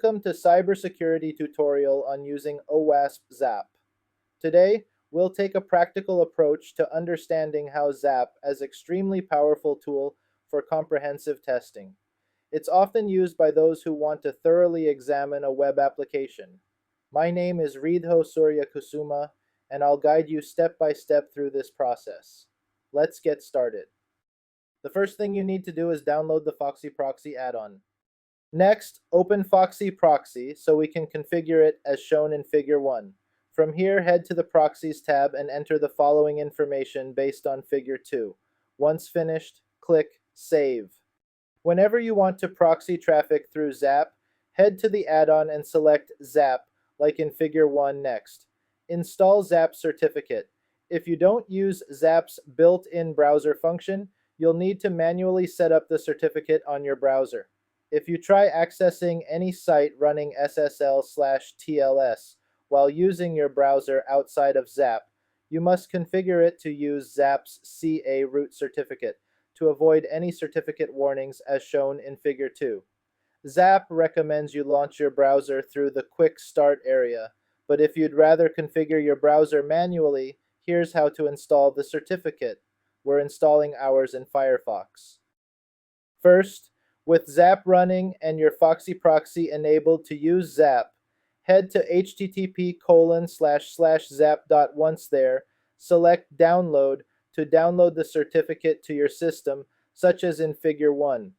Welcome to cybersecurity tutorial on using OWAS ZAP. Today, we'll take a practical approach to understanding how ZAP as extremely powerful tool for comprehensive testing. It's often used by those who want to thoroughly examine a web application. My name is Ridho Surya Kusuma, and I'll guide you step by step through this process. Let's get started. The first thing you need to do is download the Foxy Proxy add-on. Next, open Foxy Proxy so we can configure it as shown in Figure 1. From here, head to the Proxies tab and enter the following information based on Figure 2. Once finished, click Save. Whenever you want to proxy traffic through ZAP, head to the add-on and select ZAP, like in Figure 1 next. Install ZAP certificate. If you don't use ZAP's built-in browser function, you'll need to manually set up the certificate on your browser. If you try accessing any site running SSL/TLS while using your browser outside of ZAP, you must configure it to use ZAP's CA root certificate to avoid any certificate warnings as shown in Figure 2. ZAP recommends you launch your browser through the Quick Start area, but if you'd rather configure your browser manually, here's how to install the certificate. We're installing ours in Firefox. First, with ZAP running and your Foxy Proxy enabled to use ZAP, head to http://zap.once there, select Download to download the certificate to your system, such as in Figure 1.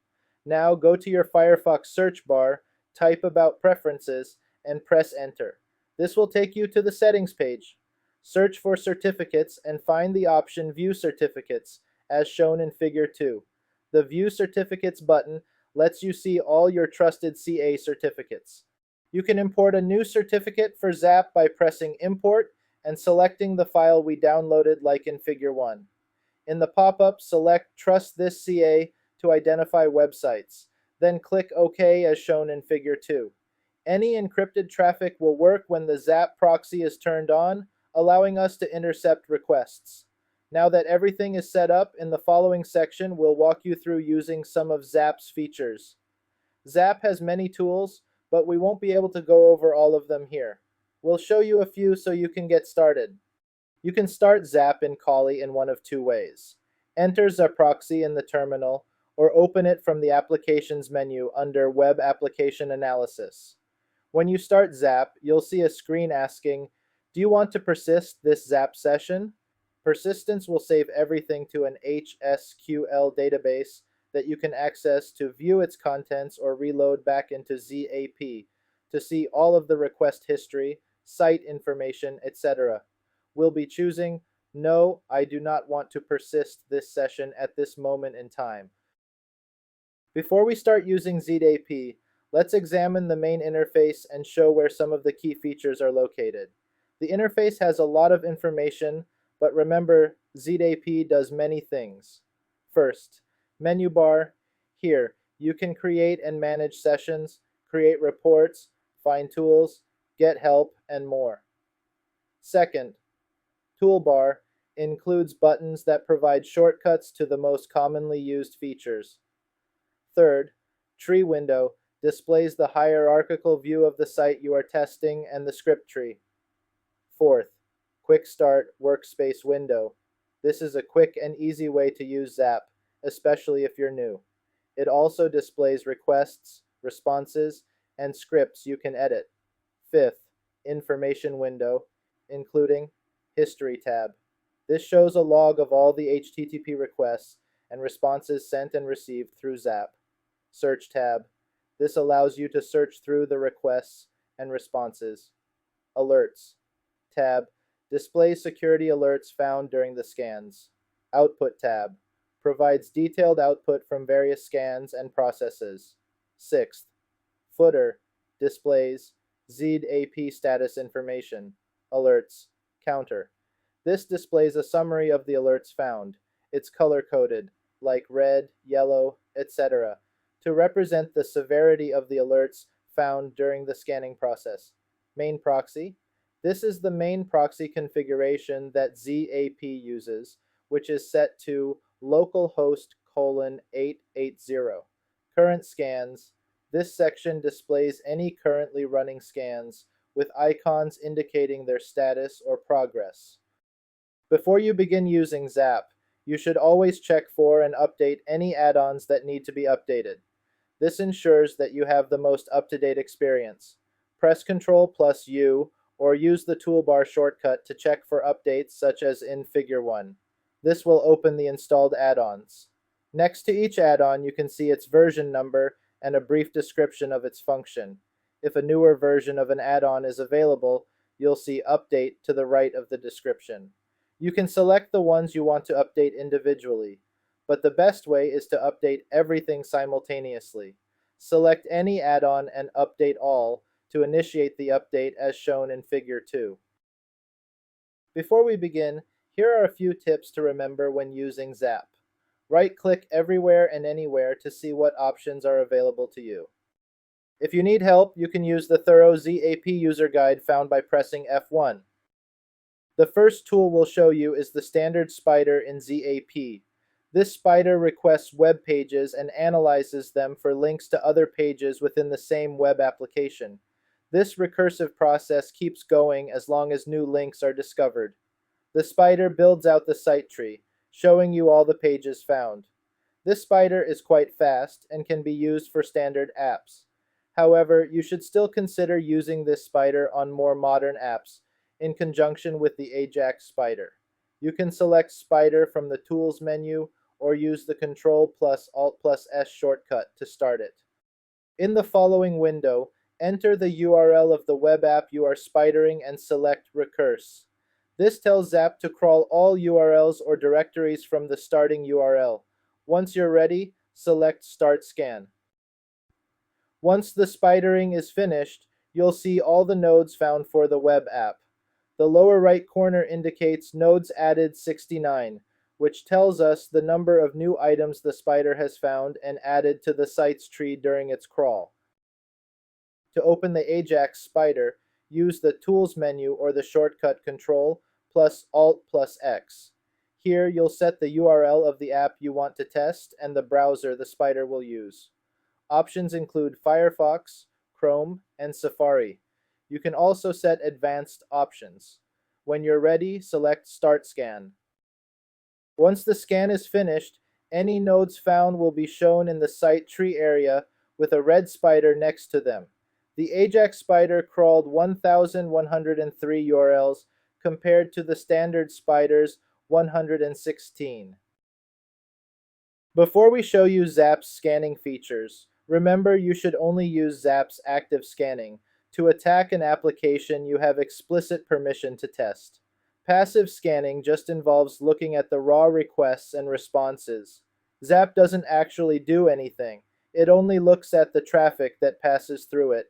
Now go to your Firefox search bar, type About Preferences, and press Enter. This will take you to the Settings page. Search for Certificates and find the option View Certificates, as shown in Figure 2. The View Certificates button lets you see all your trusted CA certificates. You can import a new certificate for ZAP by pressing Import and selecting the file we downloaded like in Figure 1. In the pop-up, select Trust this CA to identify websites, then click OK as shown in Figure 2. Any encrypted traffic will work when the ZAP proxy is turned on, allowing us to intercept requests. Now that everything is set up, in the following section, we'll walk you through using some of ZAP's features. ZAP has many tools, but we won't be able to go over all of them here. We'll show you a few so you can get started. You can start ZAP in Kali in one of two ways. Enter ZAProxy in the terminal, or open it from the Applications menu under Web Application Analysis. When you start ZAP, you'll see a screen asking, "Do you want to persist this ZAP session?" Persistence will save everything to an HSQL database that you can access to view its contents or reload back into ZAP to see all of the request history, site information, etc. We'll be choosing, "No, I do not want to persist this session at this moment in time." Before we start using ZAP, let's examine the main interface and show where some of the key features are located. The interface has a lot of information, but remember, ZAP does many things. First, menu bar. Here, you can create and manage sessions, create reports, find tools, get help, and more. Second, toolbar includes buttons that provide shortcuts to the most commonly used features. Third, tree window displays the hierarchical view of the site you are testing and the script tree. Fourth, Quick Start Workspace window. This is a quick and easy way to use ZAP, especially if you're new. It also displays requests, responses, and scripts you can edit. Fifth, Information window, including History tab. This shows a log of all the HTTP requests and responses sent and received through ZAP. Search tab. This allows you to search through the requests and responses. Alerts tab displays security alerts found during the scans. Output tab provides detailed output from various scans and processes. Sixth, footer displays ZAP status information, alerts, counter. This displays a summary of the alerts found. It's color-coded, like red, yellow, etc., to represent the severity of the alerts found during the scanning process. Main proxy. This is the main proxy configuration that ZAP uses, which is set to localhost:880. Current scans, This section displays any currently running scans, with icons indicating their status or progress. Before you begin using ZAP, you should always check for and update any add-ons that need to be updated. This ensures that you have the most up-to-date experience. Press Ctrl plus U or use the toolbar shortcut to check for updates such as in Figure 1. This will open the installed add-ons. Next to each add-on, you can see its version number and a brief description of its function. If a newer version of an add-on is available, you'll see Update to the right of the description. You can select the ones you want to update individually, but the best way is to update everything simultaneously. Select any add-on and update all to initiate the update as shown in Figure 2. Before we begin, here are a few tips to remember when using ZAP. Right-click everywhere and anywhere to see what options are available to you. If you need help, you can use the thorough ZAP user guide found by pressing F1. The first tool we'll show you is the standard spider in ZAP. This spider requests web pages and analyzes them for links to other pages within the same web application. This recursive process keeps going as long as new links are discovered. The spider builds out the site tree, showing you all the pages found. This spider is quite fast and can be used for standard apps. However, you should still consider using this spider on more modern apps in conjunction with the Ajax spider. You can select Spider from the Tools menu or use the Ctrl plus Alt plus S shortcut to start it. In the following window, enter the URL of the web app you are spidering and select Recurse. This tells ZAP to crawl all URLs or directories from the starting URL. Once you're ready, select Start Scan. Once the spidering is finished, you'll see all the nodes found for the web app. The lower right corner indicates Nodes Added 69, which tells us the number of new items the spider has found and added to the site's tree during its crawl. To open the Ajax spider, use the Tools menu or the shortcut Ctrl plus Alt plus X. Here you'll set the URL of the app you want to test and the browser the spider will use. Options include Firefox, Chrome, and Safari. You can also set advanced options. When you're ready, select Start Scan. Once the scan is finished, any nodes found will be shown in the site tree area with a red spider next to them. The Ajax spider crawled 1,103 URLs compared to the standard spider's 116. Before we show you ZAP's scanning features, remember you should only use ZAP's active scanning. To attack an application, you have explicit permission to test. Passive scanning just involves looking at the raw requests and responses. ZAP doesn't actually do anything. It only looks at the traffic that passes through it.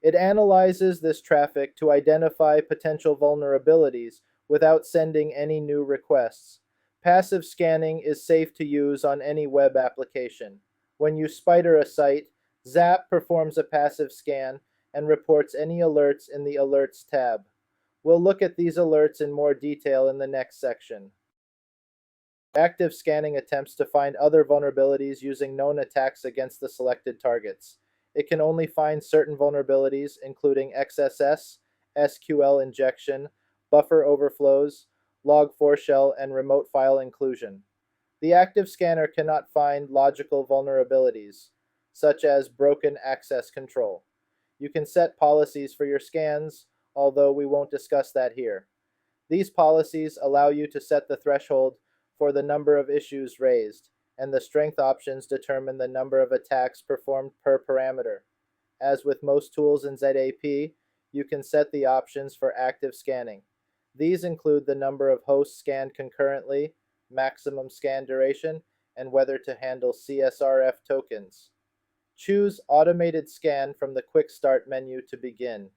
It analyzes this traffic to identify potential vulnerabilities without sending any new requests. Passive scanning is safe to use on any web application. When you spider a site, ZAP performs a passive scan and reports any alerts in the Alerts tab. We'll look at these alerts in more detail in the next section. Active scanning attempts to find other vulnerabilities using known attacks against the selected targets. It can only find certain vulnerabilities, including XSS, SQL injection, buffer overflows, Log4Shell, and remote file inclusion. The active scanner cannot find logical vulnerabilities, such as broken access control. You can set policies for your scans, although we won't discuss that here. These policies allow you to set the threshold for the number of issues raised, and the strength options determine the number of attacks performed per parameter. As with most tools in ZAP, you can set the options for active scanning. These include the number of hosts scanned concurrently, maximum scan duration, and whether to handle CSRF tokens. Choose Automated Scan from the Quick Start menu to begin.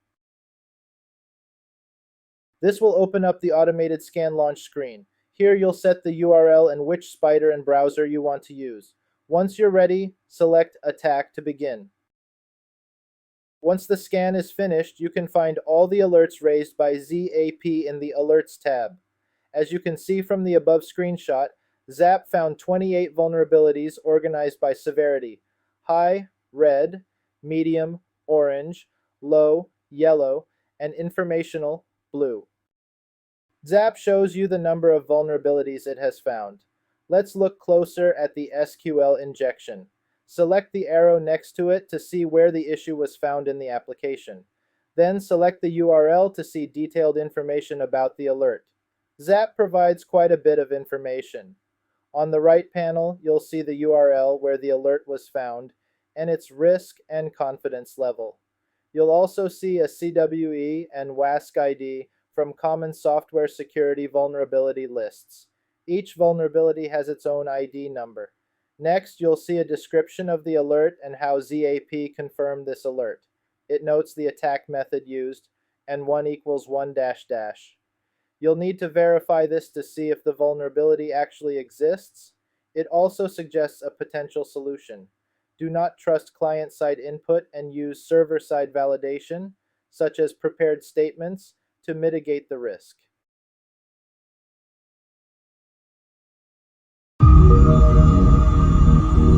This will open up the Automated Scan launch screen. Here you'll set the URL and which spider and browser you want to use. Once you're ready, select Attack to begin. Once the scan is finished, you can find all the alerts raised by ZAP in the Alerts tab. As you can see from the above screenshot, ZAP found 28 vulnerabilities organized by severity: high, red, medium, orange, low, yellow, and informational, blue. ZAP shows you the number of vulnerabilities it has found. Let's look closer at the SQL injection. Select the arrow next to it to see where the issue was found in the application. Then select the URL to see detailed information about the alert. ZAP provides quite a bit of information. On the right panel, you'll see the URL where the alert was found and its risk and confidence level. You'll also see a CWE and WASC ID from common software security vulnerability lists. Each vulnerability has its own ID number. Next, you'll see a description of the alert and how ZAP confirmed this alert. It notes the attack method used and 1 equals 1 dash dash. You'll need to verify this to see if the vulnerability actually exists. It also suggests a potential solution. Do not trust client-side input and use server-side validation, such as prepared statements, to mitigate the risk.